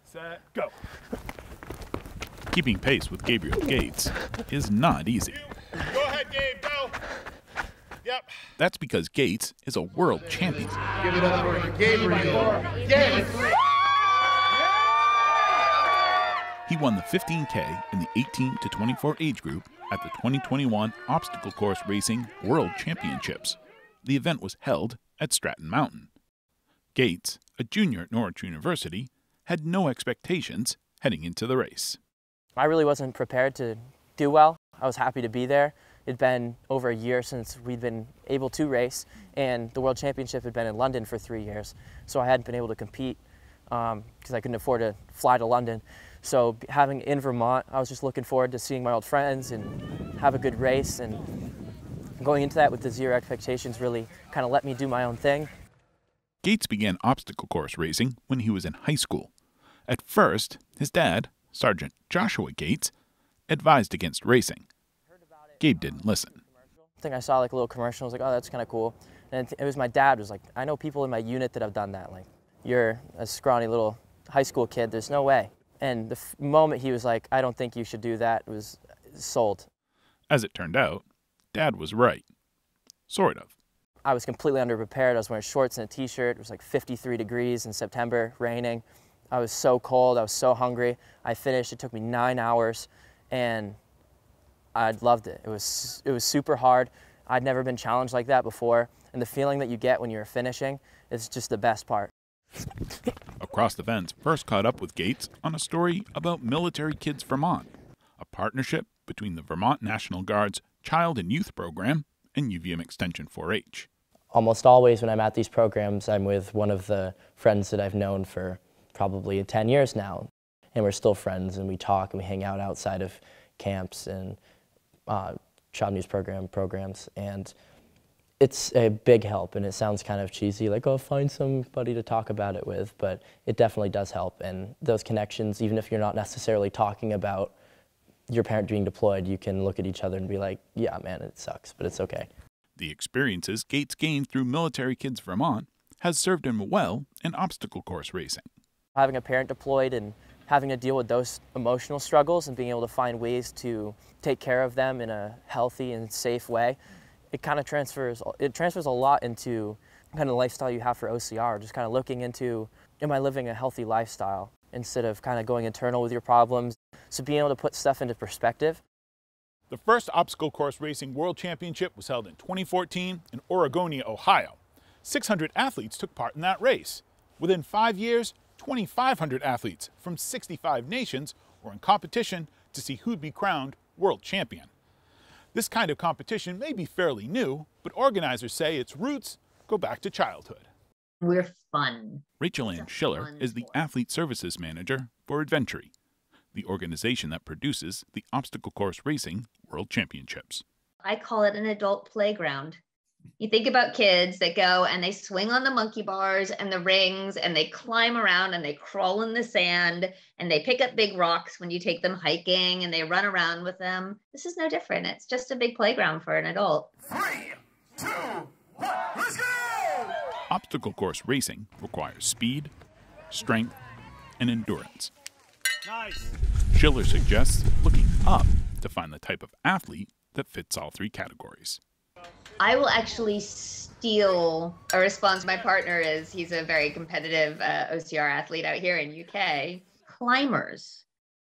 set, go. Keeping pace with Gabriel Gaetz is not easy. Go ahead, Gabe, go. Yep. That's because Gaetz is a world champion. Give it up for Gabriel Gaetz. He won the 15K in the 18 to 24 age group at the 2021 Obstacle Course Racing World Championships. The event was held at Stratton Mountain. Gaetz, a junior at Norwich University, had no expectations heading into the race. I really wasn't prepared to do well. I was happy to be there. It'd been over a year since we'd been able to race, and the World Championship had been in London for 3 years, so I hadn't been able to compete because I couldn't afford to fly to London. So having in Vermont, I was just looking forward to seeing my old friends and have a good race, and going into that with the zero expectations really kind of let me do my own thing. Gaetz began obstacle course racing when he was in high school. At first, his dad, Sergeant Joshua Gaetz, advised against racing. Gabe didn't listen. I think I saw like a little commercial. I was like, oh, that's kind of cool. And it was my dad was like, I know people in my unit that have done that. Like, you're a scrawny little high school kid. There's no way. And the moment he was like, I don't think you should do that, it was sold. As it turned out, Dad was right. Sort of. I was completely underprepared. I was wearing shorts and a t-shirt. It was like 53 degrees in September, raining. I was so cold. I was so hungry. I finished. It took me 9 hours, and I loved it. It was super hard. I'd never been challenged like that before, and the feeling that you get when you're finishing is just the best part. Across the Fence first caught up with Gaetz on a story about Military Kids Vermont, a partnership between the Vermont National Guard's Child and Youth Program and UVM Extension 4-H. Almost always when I'm at these programs, I'm with one of the friends that I've known for probably 10 years now, and we're still friends, and we talk and we hang out outside of camps and Child News programs, and it's a big help. And it sounds kind of cheesy, like, oh, find somebody to talk about it with, but it definitely does help. And those connections, even if you're not necessarily talking about your parent being deployed, you can look at each other and be like, yeah, man, it sucks, but it's okay. The experiences Gaetz gained through Military Kids Vermont has served him well in obstacle course racing. Having a parent deployed and having to deal with those emotional struggles and being able to find ways to take care of them in a healthy and safe way, it kind of transfers a lot into kind of the lifestyle you have for OCR, just kind of looking into, am I living a healthy lifestyle instead of kind of going internal with your problems. So being able to put stuff into perspective. The first obstacle course racing world championship was held in 2014 in Oregonia, Ohio. 600 athletes took part in that race. Within 5 years, 2,500 athletes from 65 nations were in competition to see who'd be crowned world champion. This kind of competition may be fairly new, but organizers say its roots go back to childhood. We're fun. Rachel Ann Schiller is the Athlete Services Manager for Adventury, the organization that produces the Obstacle Course Racing World Championships. I call it an adult playground. You think about kids that go and they swing on the monkey bars and the rings and they climb around and they crawl in the sand and they pick up big rocks when you take them hiking and they run around with them. This is no different. It's just a big playground for an adult. 3, 2, 1, let's go! Obstacle course racing requires speed, strength, and endurance. Nice. Schiller suggests looking up to find the type of athlete that fits all three categories. I will actually steal a response. My partner he's a very competitive OCR athlete out here in UK. Climbers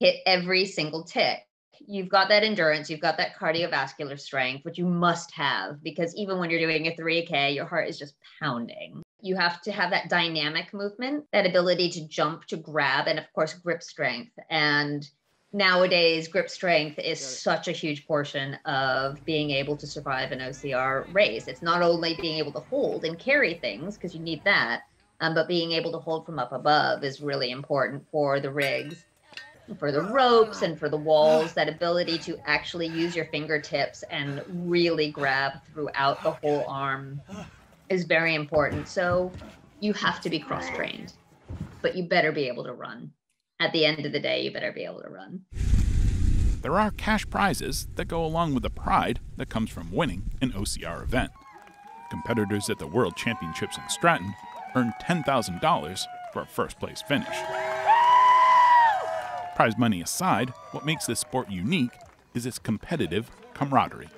hit every single tick. You've got that endurance, you've got that cardiovascular strength, which you must have, because even when you're doing a 3K, your heart is just pounding. You have to have that dynamic movement, that ability to jump, to grab, and of course, grip strength. And nowadays, grip strength is such a huge portion of being able to survive an OCR race. It's not only being able to hold and carry things, because you need that, but being able to hold from up above is really important for the rigs, for the ropes and for the walls. That ability to actually use your fingertips and really grab throughout the whole arm is very important. So you have to be cross-trained, but you better be able to run. At the end of the day, you better be able to run. There are cash prizes that go along with the pride that comes from winning an OCR event. Competitors at the World Championships in Stratton earned $10,000 for a first-place finish. Prize money aside, what makes this sport unique is its competitive camaraderie.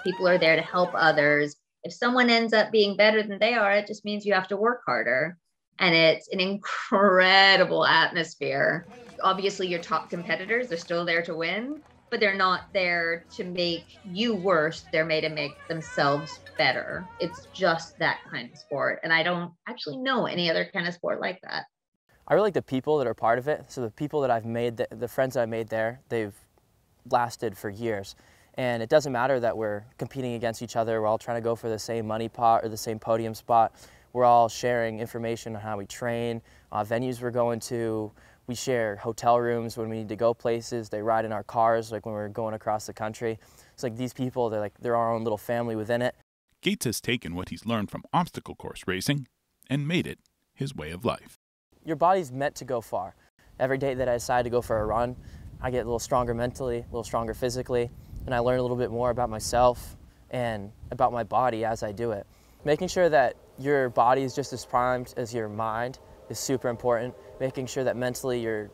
People are there to help others. If someone ends up being better than they are, it just means you have to work harder. And it's an incredible atmosphere. Obviously, your top competitors, they're still there to win, but they're not there to make you worse. They're made to make themselves better. It's just that kind of sport. And I don't actually know any other kind of sport like that. I really like the people that are part of it. So the people that I've made, the friends that I made there, they've lasted for years. And it doesn't matter that we're competing against each other. We're all trying to go for the same money pot or the same podium spot. We're all sharing information on how we train, venues we're going to. We share hotel rooms when we need to go places. They ride in our cars, like when we're going across the country. It's like these people, they're our own little family within it. Gaetz has taken what he's learned from obstacle course racing and made it his way of life. Your body's meant to go far. Every day that I decide to go for a run, I get a little stronger mentally, a little stronger physically, and I learn a little bit more about myself and about my body as I do it. Making sure that your body is just as primed as your mind is super important. Making sure that mentally you're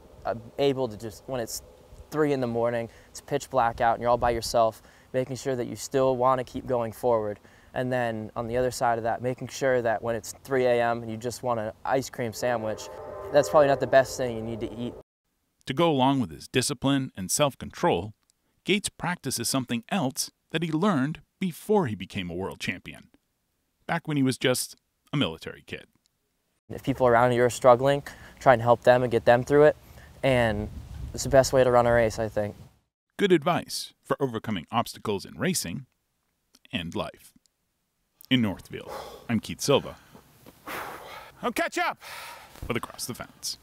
able to just, when it's 3 in the morning, it's pitch black out and you're all by yourself, making sure that you still want to keep going forward. And then on the other side of that, making sure that when it's 3 a.m. and you just want an ice cream sandwich, that's probably not the best thing you need to eat. To go along with his discipline and self-control, Gaetz practices something else that he learned before he became a world champion, back when he was just a military kid. If people around you are struggling, try and help them and get them through it, and it's the best way to run a race, I think. Good advice for overcoming obstacles in racing and life. In Northfield, I'm Keith Silva. I'll catch up with Across the Fence.